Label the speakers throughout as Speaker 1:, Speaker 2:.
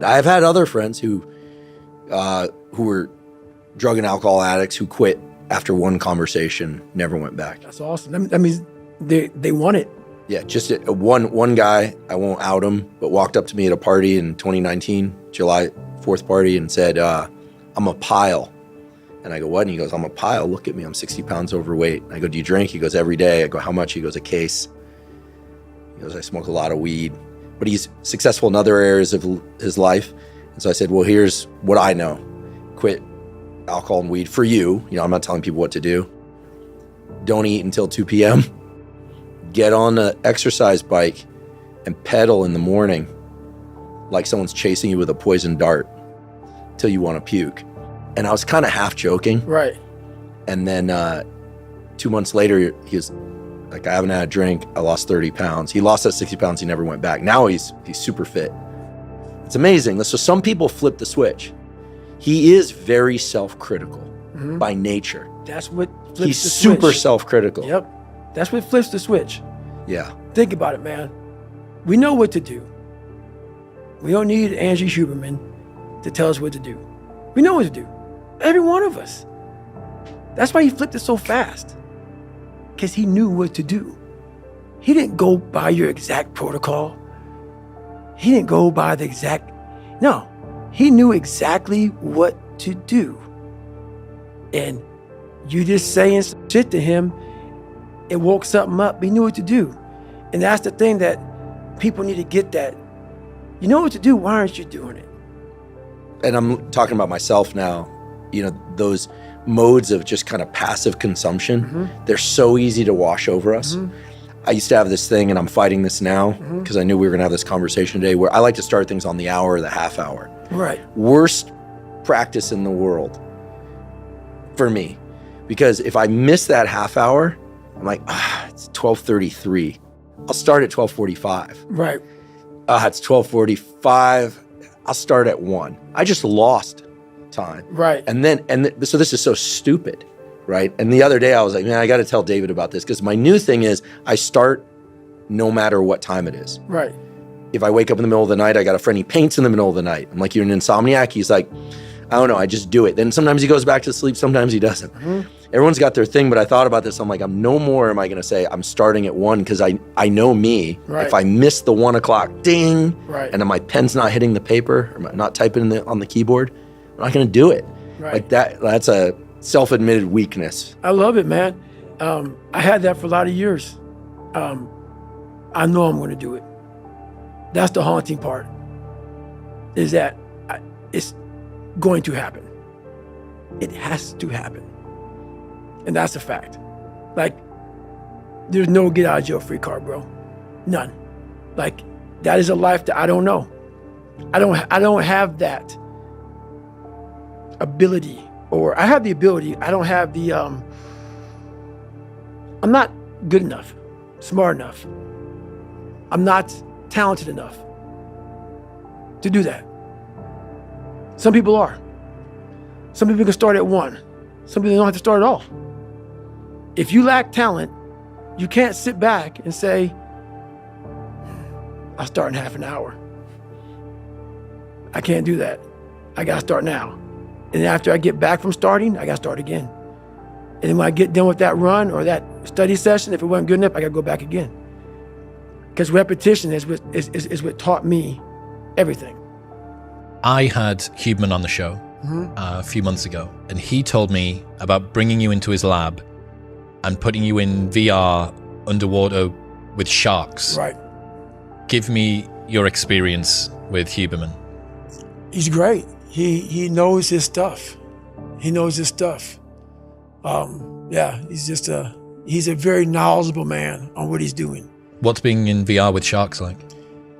Speaker 1: I've had other friends who were drug and alcohol addicts who quit after one conversation, never went back.
Speaker 2: That's awesome. That means they want it.
Speaker 1: Yeah, just one guy, I won't out him, but walked up to me at a party in 2019, July 4th party, and said, I'm a pile. And I go, what? And he goes, I'm a pile. Look at me. I'm 60 pounds overweight. I go, do you drink? He goes, every day. I go, how much? He goes, a case. He goes, I smoke a lot of weed. But he's successful in other areas of his life. And so I said, well, here's what I know. Quit alcohol and weed for you. You know, I'm not telling people what to do. Don't eat until 2 p.m. Get on an exercise bike and pedal in the morning like someone's chasing you with a poison dart till you want to puke. And I was kind of half joking.
Speaker 2: Right.
Speaker 1: And then 2 months later, he was like, I haven't had a drink. I lost 30 pounds. He lost that 60 pounds. He never went back. Now he's super fit. It's amazing. So some people flip the switch. He is very self-critical by nature.
Speaker 2: That's what flips
Speaker 1: He's
Speaker 2: the
Speaker 1: super
Speaker 2: switch.
Speaker 1: Self-critical.
Speaker 2: Yep. That's what flips the switch.
Speaker 1: Yeah.
Speaker 2: Think about it, man. We know what to do. We don't need Angie Huberman to tell us what to do. We know what to do. Every one of us. That's why he flipped it so fast. Because he knew what to do. He didn't go by your exact protocol. He didn't go by the exact... No. He knew exactly what to do. And you just saying some shit to him, it woke something up. He knew what to do. And that's the thing that people need to get that. You know what to do, why aren't you doing it?
Speaker 1: And I'm talking about myself now. You know, those modes of just kind of passive consumption, they're so easy to wash over us. I used to have this thing, and I'm fighting this now because I knew we were gonna have this conversation today, where I like to start things on the hour or the half hour.
Speaker 2: Right.
Speaker 1: Worst practice in the world for me, because if I miss that half hour, I'm like, it's 12:33. I'll start at 12:45.
Speaker 2: Right.
Speaker 1: It's 12:45. I'll start at 1. I just lost time.
Speaker 2: Right.
Speaker 1: So this is so stupid, right? And the other day I was like, man, I got to tell David about this, because my new thing is I start no matter what time it is.
Speaker 2: Right.
Speaker 1: If I wake up in the middle of the night, I got a friend, he paints in the middle of the night. I'm like, you're an insomniac? He's like, I don't know, I just do it. Then sometimes he goes back to sleep, sometimes he doesn't. Everyone's got their thing, but I thought about this. I'm like, I'm no more am I going to say I'm starting at 1, because I know me.
Speaker 2: Right.
Speaker 1: If I miss the 1 o'clock ding,
Speaker 2: Right.
Speaker 1: and then my pen's not hitting the paper, or not typing on the keyboard, I'm not going to do it.
Speaker 2: Right.
Speaker 1: Like that's a self-admitted weakness.
Speaker 2: I love it, man. I had that for a lot of years. I know I'm going to do it. That's the haunting part, is that it's going to happen. It has to happen. And that's a fact. Like, there's no get out of jail free card, bro. None. Like, that is a life that I don't know. I don't have that ability, or I have the ability. I don't have the, I'm not good enough, smart enough. I'm not talented enough to do that. Some people are. Some people can start at 1. Some people don't have to start at all. If you lack talent, you can't sit back and say, I'll start in half an hour. I can't do that. I gotta start now. And after I get back from starting, I gotta start again. And then when I get done with that run or that study session, if it wasn't good enough, I gotta go back again. Because repetition is what taught me everything.
Speaker 3: I had Huberman on the show a few months ago, and he told me about bringing you into his lab and putting you in VR underwater with sharks.
Speaker 2: Right.
Speaker 3: Give me your experience with Huberman.
Speaker 2: He's great. He knows his stuff. He knows his stuff. Yeah, he's a very knowledgeable man on what he's doing.
Speaker 3: What's being in VR with sharks like?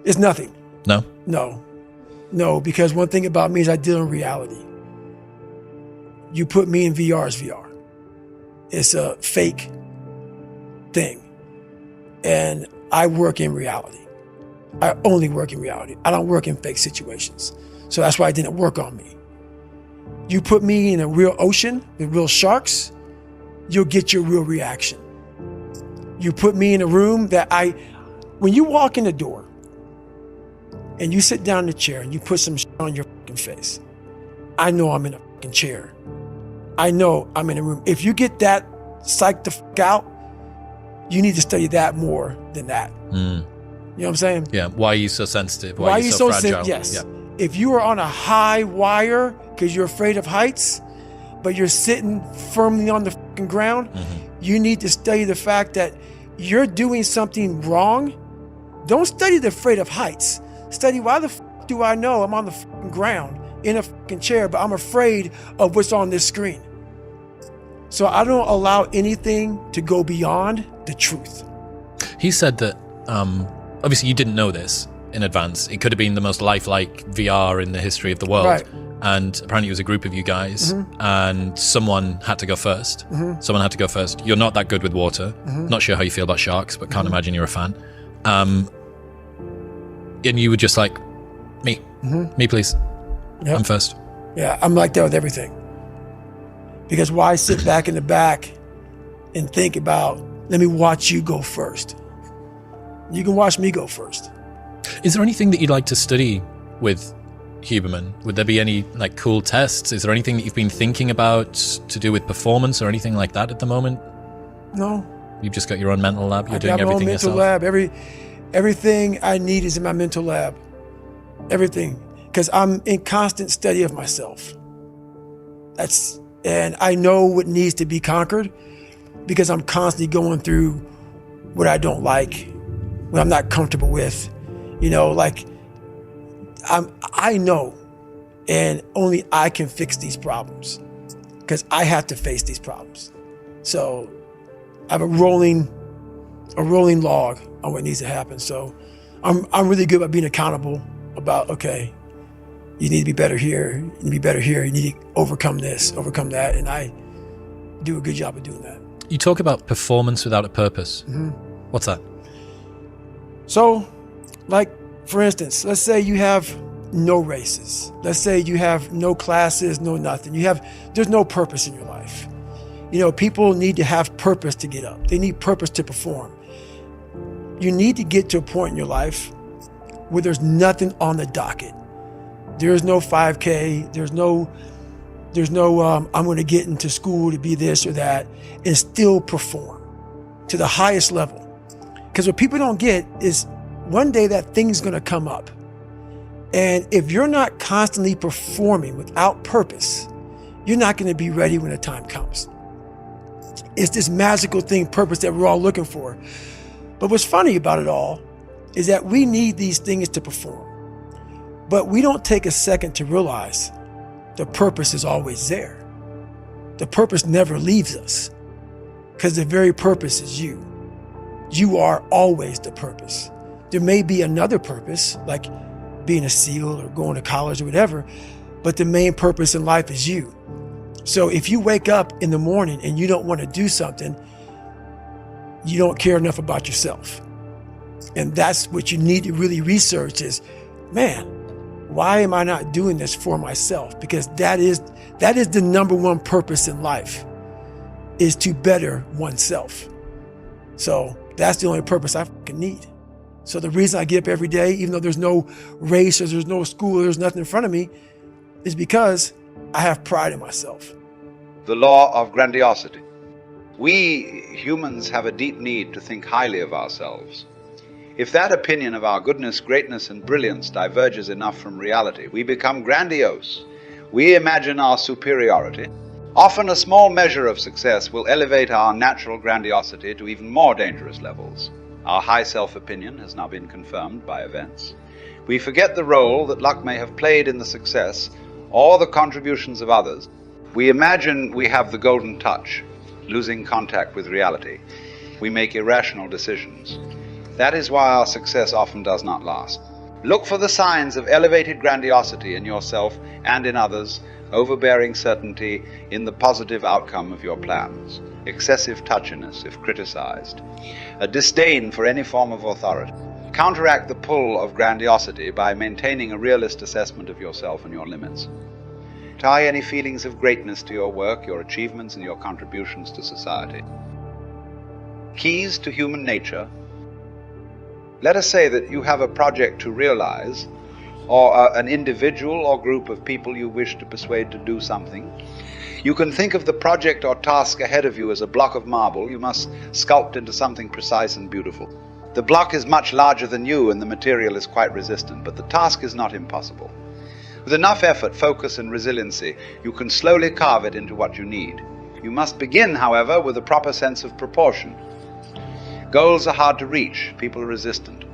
Speaker 2: It's nothing.
Speaker 3: No?
Speaker 2: No, because one thing about me is I deal in reality. You put me in VR as VR. It's a fake thing. And I work in reality. I only work in reality. I don't work in fake situations. So that's why it didn't work on me. You put me in a real ocean with real sharks, you'll get your real reaction. You put me in a room when you walk in the door and you sit down in the chair and you put some shit on your fucking face. I know I'm in a fucking chair. I know I'm in a room. If you get that psyched the fuck out, you need to study that more than that. You know what I'm saying?
Speaker 3: Yeah. Why are you so sensitive?
Speaker 2: Why are you so
Speaker 3: fragile?
Speaker 2: Yes.
Speaker 3: Yeah.
Speaker 2: If you are on a high wire because you're afraid of heights, but you're sitting firmly on the fucking ground, you need to study the fact that you're doing something wrong. Don't study the afraid of heights. Study why the fuck do I know I'm on the fucking ground in a fucking chair, but I'm afraid of what's on this screen. So I don't allow anything to go beyond the truth.
Speaker 3: He said that, obviously you didn't know this in advance. It could have been the most lifelike VR in the history of the world.
Speaker 2: Right.
Speaker 3: And apparently it was a group of you guys, and someone had to go first. Someone had to go first. You're not that good with water. Not sure how you feel about sharks, but can't imagine you're a fan. And you were just like, me, please.
Speaker 2: Yep.
Speaker 3: I'm first.
Speaker 2: Yeah, I'm like that with everything. Because why sit back in the back and think about, let me watch you go first. You can watch me go first.
Speaker 3: Is there anything that you'd like to study with Huberman? Would there be any like cool tests? Is there anything that you've been thinking about to do with performance or anything like that at the moment?
Speaker 2: No.
Speaker 3: You've just got your own mental lab. You're
Speaker 2: I
Speaker 3: doing
Speaker 2: got my own
Speaker 3: everything
Speaker 2: mental
Speaker 3: yourself.
Speaker 2: lab. Everything I need is in my mental lab. Everything. Because I'm in constant study of myself. And I know what needs to be conquered because I'm constantly going through what I don't like, what I'm not comfortable with. You know, like I know, and only I can fix these problems because I have to face these problems. So I have a rolling log on what needs to happen. So I'm really good about being accountable about, okay, you need to be better here, you need to be better here, you need to overcome this, overcome that, and I do a good job of doing that.
Speaker 3: You talk about performance without a purpose. What's that?
Speaker 2: So, like, for instance, let's say you have no races. Let's say you have no classes, no nothing. There's no purpose in your life. You know, people need to have purpose to get up. They need purpose to perform. You need to get to a point in your life where there's nothing on the docket. There's no 5K. There's no I'm going to get into school to be this or that and still perform to the highest level. Because what people don't get is one day that thing's going to come up. And if you're not constantly performing without purpose, you're not going to be ready when the time comes. It's this magical thing, purpose, that we're all looking for. But what's funny about it all is that we need these things to perform. But we don't take a second to realize the purpose is always there. The purpose never leaves us because the very purpose is you. You are always the purpose. There may be another purpose, like being a SEAL or going to college or whatever, but the main purpose in life is you. So if you wake up in the morning and you don't want to do something, you don't care enough about yourself. And that's what you need to really research is, man, why am I not doing this for myself? Because that is the number one purpose in life, is to better oneself. So that's the only purpose I fucking need. So the reason I get up every day, even though there's no race or there's no school, or there's nothing in front of me, is because I have pride in myself.
Speaker 4: The law of grandiosity. We humans have a deep need to think highly of ourselves. If that opinion of our goodness, greatness, and brilliance diverges enough from reality, we become grandiose. We imagine our superiority. Often a small measure of success will elevate our natural grandiosity to even more dangerous levels. Our high self-opinion has now been confirmed by events. We forget the role that luck may have played in the success or the contributions of others. We imagine we have the golden touch, losing contact with reality. We make irrational decisions. That is why our success often does not last. Look for the signs of elevated grandiosity in yourself and in others, overbearing certainty in the positive outcome of your plans, excessive touchiness if criticized, a disdain for any form of authority. Counteract the pull of grandiosity by maintaining a realist assessment of yourself and your limits. Tie any feelings of greatness to your work, your achievements, and your contributions to society. Keys to human nature. Let us say that you have a project to realize or an individual or group of people you wish to persuade to do something. You can think of the project or task ahead of you as a block of marble you must sculpt into something precise and beautiful. The block is much larger than you and the material is quite resistant, but the task is not impossible. With enough effort, focus, and resiliency, you can slowly carve it into what you need. You must begin, however, with a proper sense of proportion. Goals are hard to reach, people are resistant,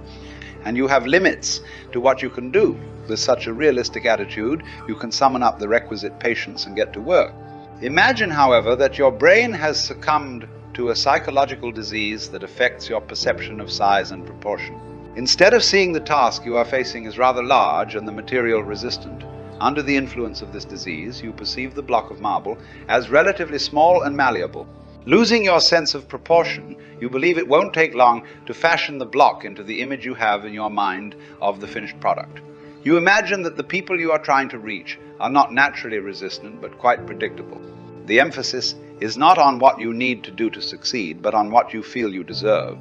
Speaker 4: and you have limits to what you can do. With such a realistic attitude, you can summon up the requisite patience and get to work. Imagine, however, that your brain has succumbed to a psychological disease that affects your perception of size and proportion. Instead of seeing the task you are facing as rather large and the material resistant, under the influence of this disease, you perceive the block of marble as relatively small and malleable. Losing your sense of proportion, you believe it won't take long to fashion the block into the image you have in your mind of the finished product. You imagine that the people you are trying to reach are not naturally resistant, but quite predictable. The emphasis is not on what you need to do to succeed, but on what you feel you deserve.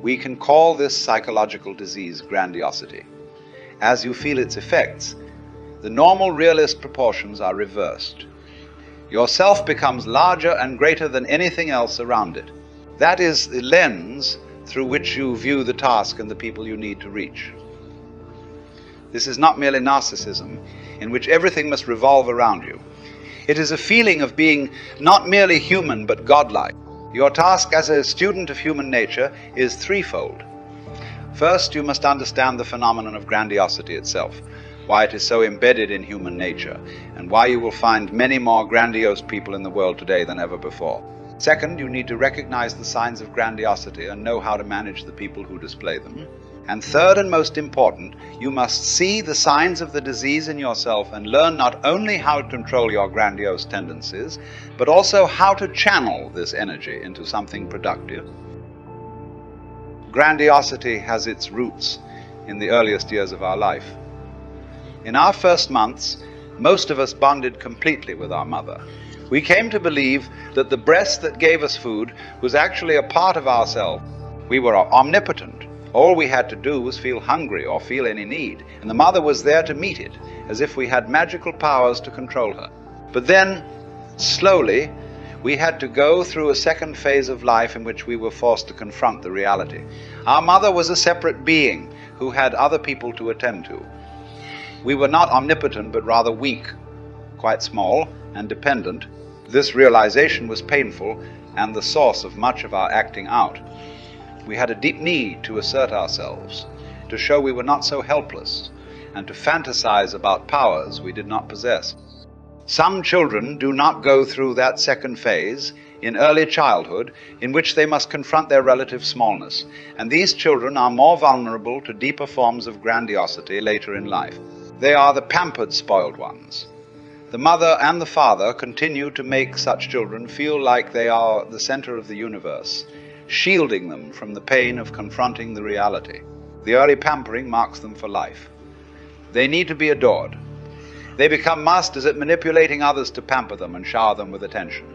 Speaker 4: We can call this psychological disease grandiosity. As you feel its effects, the normal realist proportions are reversed. Your self becomes larger and greater than anything else around it. That is the lens through which you view the task and the people you need to reach. This is not merely narcissism, in which everything must revolve around you. It is a feeling of being not merely human, but godlike. Your task as a student of human nature is threefold. First, you must understand the phenomenon of grandiosity itself, why it is so embedded in human nature, and why you will find many more grandiose people in the world today than ever before. Second, you need to recognize the signs of grandiosity and know how to manage the people who display them. And third and most important, you must see the signs of the disease in yourself and learn not only how to control your grandiose tendencies, but also how to channel this energy into something productive. Grandiosity has its roots in the earliest years of our life. In our first months, most of us bonded completely with our mother. We came to believe that the breast that gave us food was actually a part of ourselves. We were omnipotent. All we had to do was feel hungry or feel any need, and the mother was there to meet it, as if we had magical powers to control her. But then, slowly, we had to go through a second phase of life in which we were forced to confront the reality. Our mother was a separate being who had other people to attend to. We were not omnipotent, but rather weak, quite small and dependent. This realization was painful and the source of much of our acting out. We had a deep need to assert ourselves, to show we were not so helpless, and to fantasize about powers we did not possess. Some children do not go through that second phase in early childhood, in which they must confront their relative smallness, and these children are more vulnerable to deeper forms of grandiosity later in life. They are the pampered, spoiled ones. The mother and the father continue to make such children feel like they are the center of the universe, shielding them from the pain of confronting the reality. The early pampering marks them for life. They need to be adored. They become masters at manipulating others to pamper them and shower them with attention.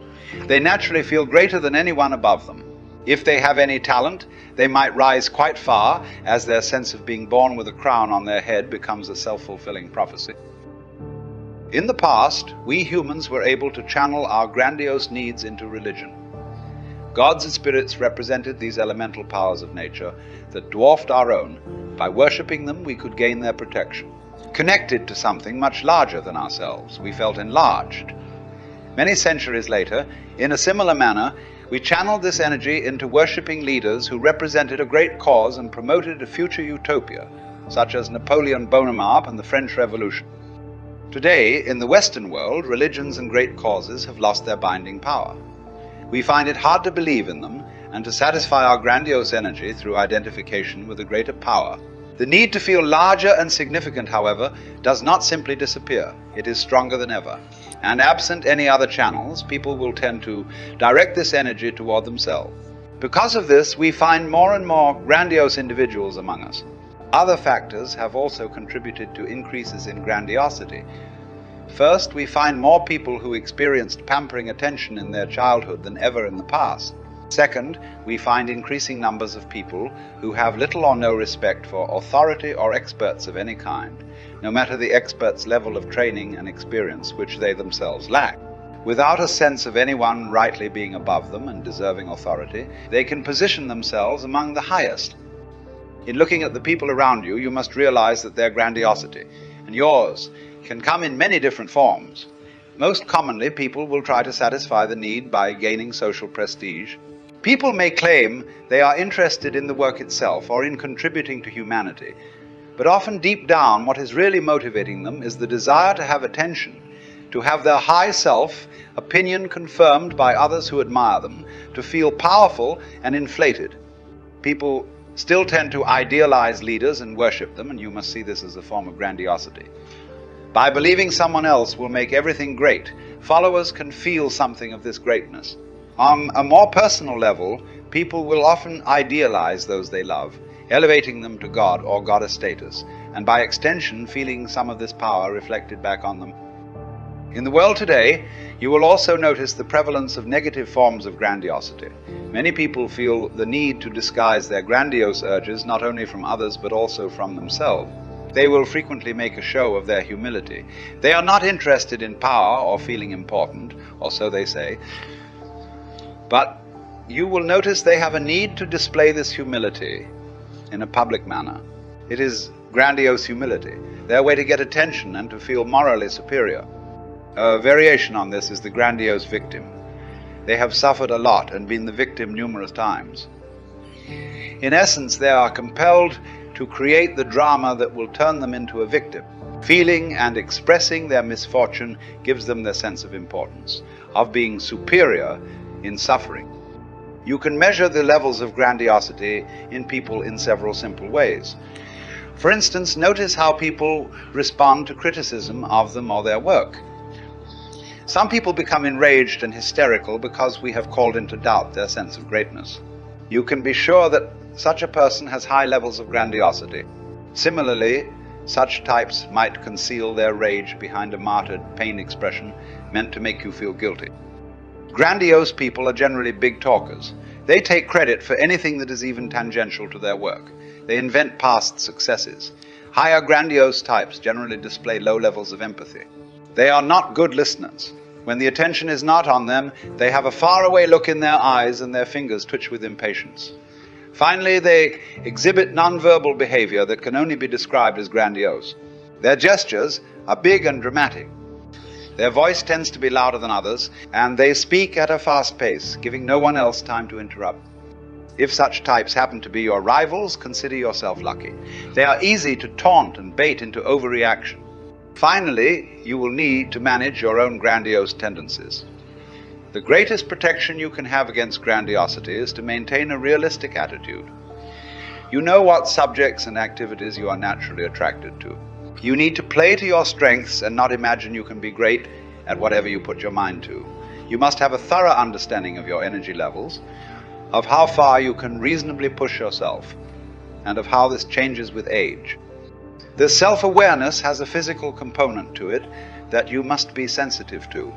Speaker 4: They naturally feel greater than anyone above them. If they have any talent, they might rise quite far, as their sense of being born with a crown on their head becomes a self-fulfilling prophecy. In the past, we humans were able to channel our grandiose needs into religion. Gods and spirits represented these elemental powers of nature that dwarfed our own. By worshipping them, we could gain their protection. Connected to something much larger than ourselves, we felt enlarged. Many centuries later, in a similar manner, we channeled this energy into worshipping leaders who represented a great cause and promoted a future utopia, such as Napoleon Bonaparte and the French Revolution. Today, in the Western world, religions and great causes have lost their binding power. We find it hard to believe in them and to satisfy our grandiose energy through identification with a greater power. The need to feel larger and significant, however, does not simply disappear. It is stronger than ever. And absent any other channels, people will tend to direct this energy toward themselves. Because of this, we find more and more grandiose individuals among us. Other factors have also contributed to increases in grandiosity. First, we find more people who experienced pampering attention in their childhood than ever in the past. Second, we find increasing numbers of people who have little or no respect for authority or experts of any kind, no matter the expert's level of training and experience which they themselves lack. Without a sense of anyone rightly being above them and deserving authority, they can position themselves among the highest. In looking at the people around you, you must realize that their grandiosity, and yours, can come in many different forms. Most commonly, people will try to satisfy the need by gaining social prestige. People may claim they are interested in the work itself or in contributing to humanity, but often deep down what is really motivating them is the desire to have attention, to have their high self opinion confirmed by others who admire them, to feel powerful and inflated. People still tend to idealize leaders and worship them, and you must see this as a form of grandiosity. By believing someone else will make everything great, followers can feel something of this greatness. On a more personal level, people will often idealize those they love, elevating them to God or goddess status, and by extension feeling some of this power reflected back on them. In the world today, you will also notice the prevalence of negative forms of grandiosity. Many people feel the need to disguise their grandiose urges not only from others but also from themselves. They will frequently make a show of their humility. They are not interested in power or feeling important, or so they say, but you will notice they have a need to display this humility in a public manner. It is grandiose humility, their way to get attention and to feel morally superior. A variation on this is the grandiose victim. They have suffered a lot and been the victim numerous times. In essence, they are compelled to create the drama that will turn them into a victim. Feeling and expressing their misfortune gives them their sense of importance, of being superior in suffering. You can measure the levels of grandiosity in people in several simple ways. For instance, notice how people respond to criticism of them or their work. Some people become enraged and hysterical because we have called into doubt their sense of greatness. You can be sure that such a person has high levels of grandiosity. Similarly, such types might conceal their rage behind a martyred pain expression meant to make you feel guilty. Grandiose people are generally big talkers. They take credit for anything that is even tangential to their work. They invent past successes. Higher grandiose types generally display low levels of empathy. They are not good listeners. When the attention is not on them, they have a faraway look in their eyes and their fingers twitch with impatience. Finally, they exhibit nonverbal behavior that can only be described as grandiose. Their gestures are big and dramatic. Their voice tends to be louder than others, and they speak at a fast pace, giving no one else time to interrupt. If such types happen to be your rivals, consider yourself lucky. They are easy to taunt and bait into overreaction. Finally, you will need to manage your own grandiose tendencies. The greatest protection you can have against grandiosity is to maintain a realistic attitude. You know what subjects and activities you are naturally attracted to. You need to play to your strengths and not imagine you can be great at whatever you put your mind to. You must have a thorough understanding of your energy levels, of how far you can reasonably push yourself, and of how this changes with age. This self-awareness has a physical component to it that you must be sensitive to.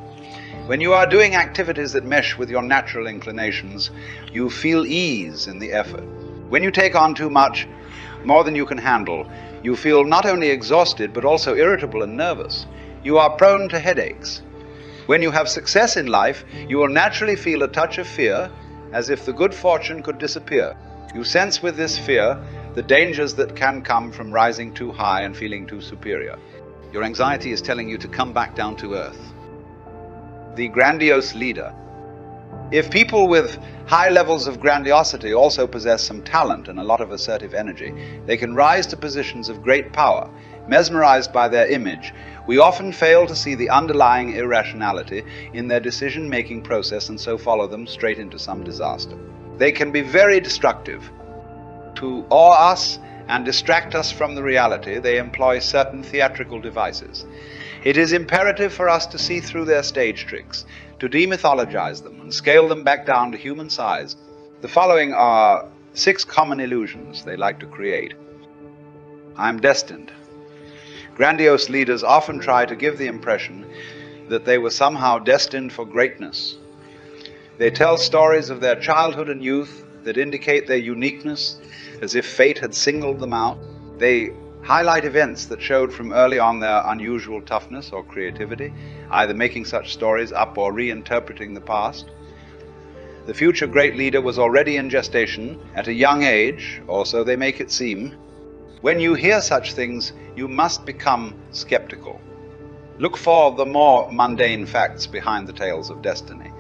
Speaker 4: When you are doing activities that mesh with your natural inclinations, you feel ease in the effort. When you take on too much, more than you can handle, you feel not only exhausted but also irritable and nervous. You are prone to headaches. When you have success in life, you will naturally feel a touch of fear, as if the good fortune could disappear. You sense with this fear the dangers that can come from rising too high and feeling too superior. Your anxiety is telling you to come back down to earth. The grandiose leader. If people with high levels of grandiosity also possess some talent and a lot of assertive energy, they can rise to positions of great power. Mesmerized by their image, we often fail to see the underlying irrationality in their decision-making process and so follow them straight into some disaster. They can be very destructive. To awe us and distract us from the reality, they employ certain theatrical devices. It is imperative for us to see through their stage tricks, to demythologize them and scale them back down to human size. The following are 6 common illusions they like to create. I'm destined. Grandiose leaders often try to give the impression that they were somehow destined for greatness. They tell stories of their childhood and youth that indicate their uniqueness, as if fate had singled them out. They highlight events that showed from early on their unusual toughness or creativity, either making such stories up or reinterpreting the past. The future great leader was already in gestation at a young age, or so they make it seem. When you hear such things, you must become skeptical. Look for the more mundane facts behind the tales of destiny,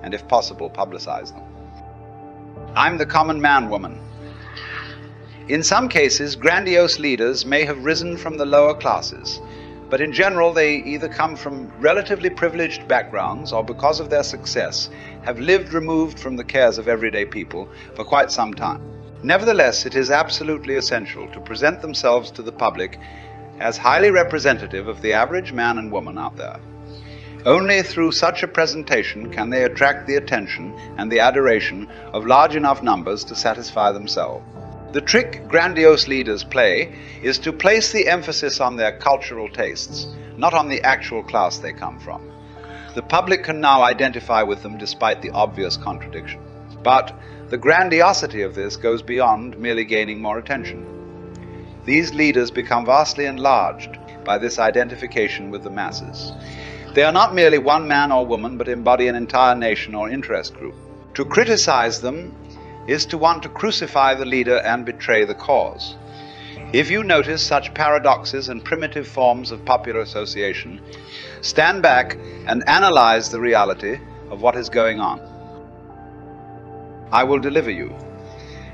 Speaker 4: and if possible, publicize them. I'm the common man woman. In some cases, grandiose leaders may have risen from the lower classes, but in general they either come from relatively privileged backgrounds or because of their success have lived removed from the cares of everyday people for quite some time. Nevertheless, it is absolutely essential to present themselves to the public as highly representative of the average man and woman out there. Only through such a presentation can they attract the attention and the adoration of large enough numbers to satisfy themselves. The trick grandiose leaders play is to place the emphasis on their cultural tastes, not on the actual class they come from. The public can now identify with them despite the obvious contradiction. But the grandiosity of this goes beyond merely gaining more attention. These leaders become vastly enlarged by this identification with the masses. They are not merely one man or woman, but embody an entire nation or interest group. To criticize them is to want to crucify the leader and betray the cause. If you notice such paradoxes and primitive forms of popular association, stand back and analyze the reality of what is going on. I will deliver you.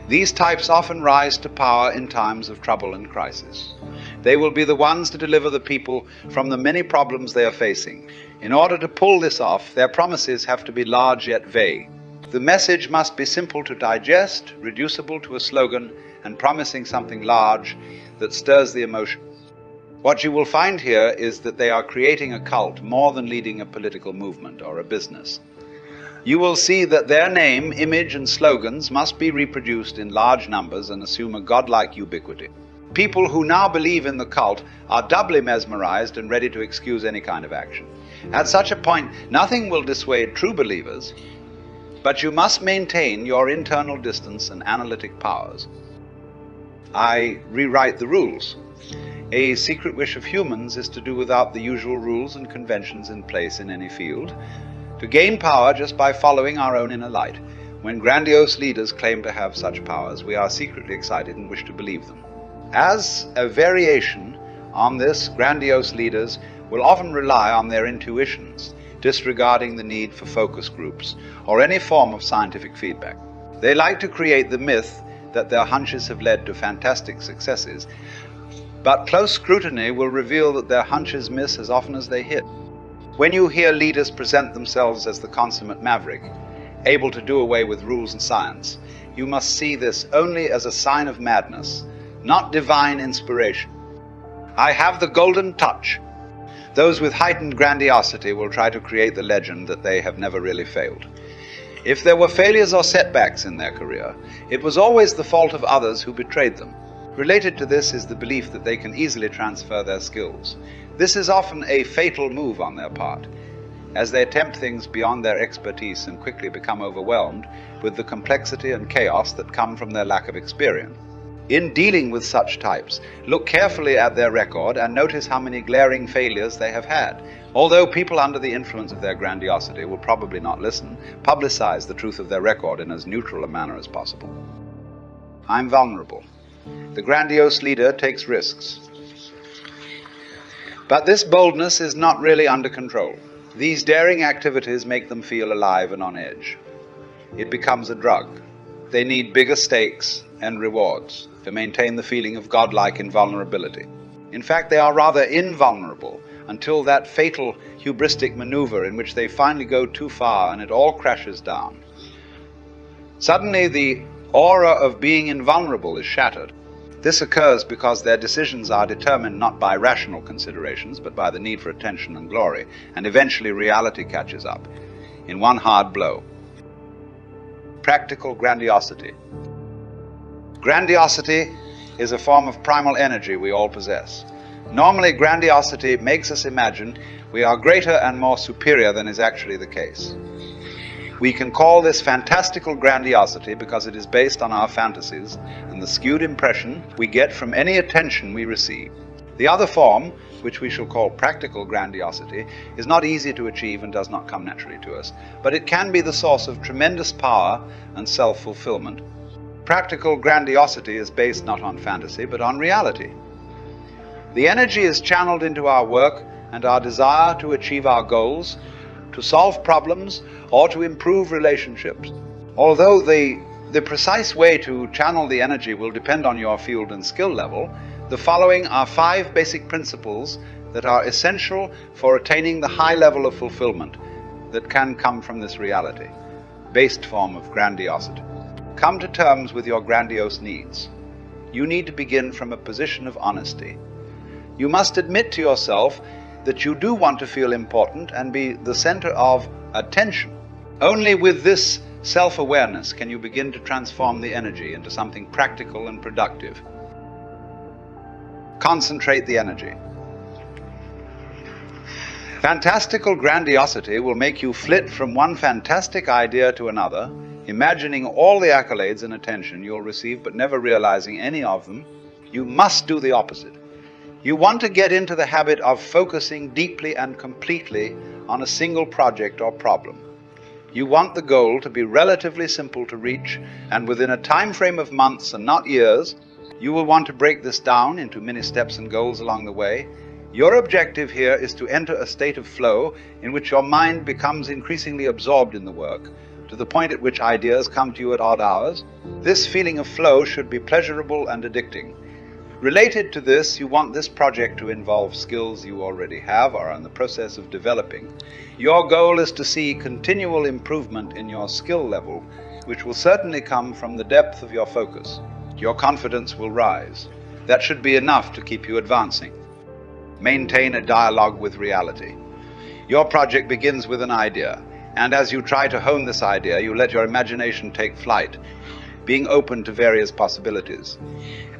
Speaker 4: These types often rise to power in times of trouble and crisis. They will be the ones to deliver the people from the many problems they are facing. In order to pull this off, their promises have to be large yet vague. The message must be simple to digest, reducible to a slogan, and promising something large that stirs the emotion. What you will find here is that they are creating a cult more than leading a political movement or a business. You will see that their name, image, and slogans must be reproduced in large numbers and assume a godlike ubiquity. People who now believe in the cult are doubly mesmerized and ready to excuse any kind of action. At such a point, nothing will dissuade true believers, but you must maintain your internal distance and analytic powers. I rewrite the rules. A secret wish of humans is to do without the usual rules and conventions in place in any field, to gain power just by following our own inner light. When grandiose leaders claim to have such powers, we are secretly excited and wish to believe them. As a variation on this, grandiose leaders will often rely on their intuitions, disregarding the need for focus groups or any form of scientific feedback. They like to create the myth that their hunches have led to fantastic successes, but close scrutiny will reveal that their hunches miss as often as they hit. When you hear leaders present themselves as the consummate maverick, able to do away with rules and science, you must see this only as a sign of madness, not divine inspiration. I have the golden touch. Those with heightened grandiosity will try to create the legend that they have never really failed. If there were failures or setbacks in their career, it was always the fault of others who betrayed them. Related to this is the belief that they can easily transfer their skills. This is often a fatal move on their part, as they attempt things beyond their expertise and quickly become overwhelmed with the complexity and chaos that come from their lack of experience. In dealing with such types, look carefully at their record and notice how many glaring failures they have had. Although people under the influence of their grandiosity will probably not listen, publicize the truth of their record in as neutral a manner as possible. I'm vulnerable. The grandiose leader takes risks. But this boldness is not really under control. These daring activities make them feel alive and on edge. It becomes a drug. They need bigger stakes and rewards to maintain the feeling of godlike invulnerability. In fact, they are rather invulnerable until that fatal hubristic maneuver in which they finally go too far and it all crashes down. Suddenly, the aura of being invulnerable is shattered. This occurs because their decisions are determined not by rational considerations, but by the need for attention and glory, and eventually reality catches up in one hard blow. Practical grandiosity. Grandiosity is a form of primal energy we all possess. Normally, grandiosity makes us imagine we are greater and more superior than is actually the case. We can call this fantastical grandiosity because it is based on our fantasies and the skewed impression we get from any attention we receive. The other form, which we shall call practical grandiosity, is not easy to achieve and does not come naturally to us, but it can be the source of tremendous power and self-fulfillment. Practical grandiosity is based not on fantasy, but on reality. The energy is channeled into our work and our desire to achieve our goals, to solve problems, or to improve relationships. Although the precise way to channel the energy will depend on your field and skill level, the following are 5 basic principles that are essential for attaining the high level of fulfillment that can come from this reality, based form of grandiosity. Come to terms with your grandiose needs. You need to begin from a position of honesty. You must admit to yourself that you do want to feel important and be the center of attention. Only with this self-awareness can you begin to transform the energy into something practical and productive. Concentrate the energy. Fantastical grandiosity will make you flit from one fantastic idea to another, imagining all the accolades and attention you'll receive but never realizing any of them. You must do the opposite. You want to get into the habit of focusing deeply and completely on a single project or problem. You want the goal to be relatively simple to reach, and within a time frame of months and not years. You will want to break this down into many steps and goals along the way. Your objective here is to enter a state of flow in which your mind becomes increasingly absorbed in the work, to the point at which ideas come to you at odd hours. This feeling of flow should be pleasurable and addicting. Related to this, you want this project to involve skills you already have or are in the process of developing. Your goal is to see continual improvement in your skill level, which will certainly come from the depth of your focus. Your confidence will rise. That should be enough to keep you advancing. Maintain a dialogue with reality. Your project begins with an idea, and as you try to hone this idea, you let your imagination take flight, being open to various possibilities.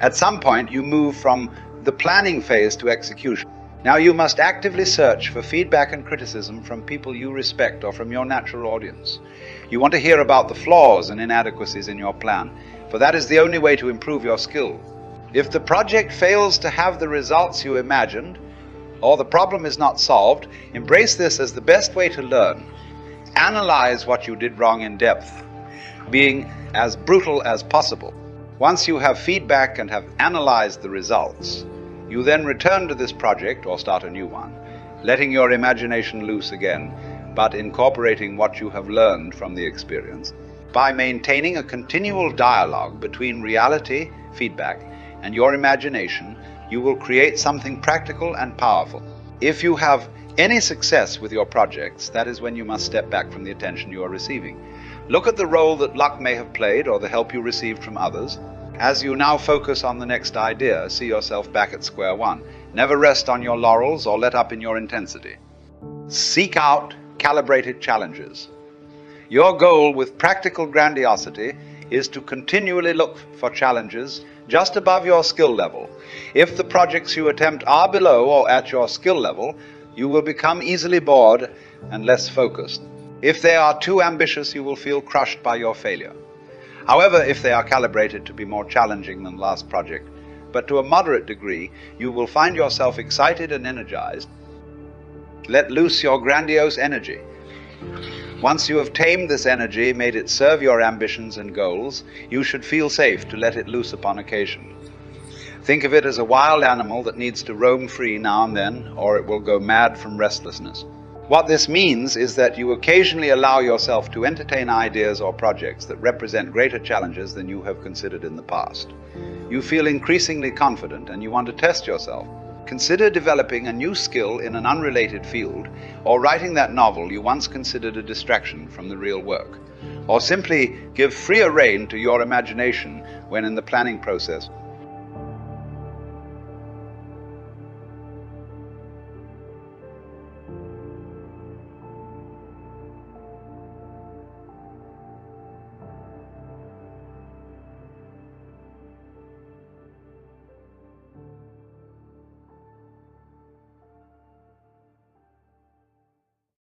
Speaker 4: At some point, you move from the planning phase to execution. Now you must actively search for feedback and criticism from people you respect or from your natural audience. You want to hear about the flaws and inadequacies in your plan, for that is the only way to improve your skill. If the project fails to have the results you imagined, or the problem is not solved, embrace this as the best way to learn. Analyze what you did wrong in depth, being as brutal as possible. Once you have feedback and have analyzed the results, you then return to this project or start a new one, letting your imagination loose again, but incorporating what you have learned from the experience. By maintaining a continual dialogue between reality, feedback, and your imagination, you will create something practical and powerful. If you have any success with your projects, that is when you must step back from the attention you are receiving. Look at the role that luck may have played or the help you received from others. As you now focus on the next idea, see yourself back at square one. Never rest on your laurels or let up in your intensity. Seek out calibrated challenges. Your goal with practical grandiosity is to continually look for challenges just above your skill level. If the projects you attempt are below or at your skill level, you will become easily bored and less focused. If they are too ambitious, you will feel crushed by your failure. However, if they are calibrated to be more challenging than last project, but to a moderate degree, you will find yourself excited and energized. Let loose your grandiose energy. Once you have tamed this energy, made it serve your ambitions and goals, you should feel safe to let it loose upon occasion. Think of it as a wild animal that needs to roam free now and then, or it will go mad from restlessness. What this means is that you occasionally allow yourself to entertain ideas or projects that represent greater challenges than you have considered in the past. You feel increasingly confident and you want to test yourself. Consider developing a new skill in an unrelated field, or writing that novel you once considered a distraction from the real work. Or simply give freer rein to your imagination when in the planning process.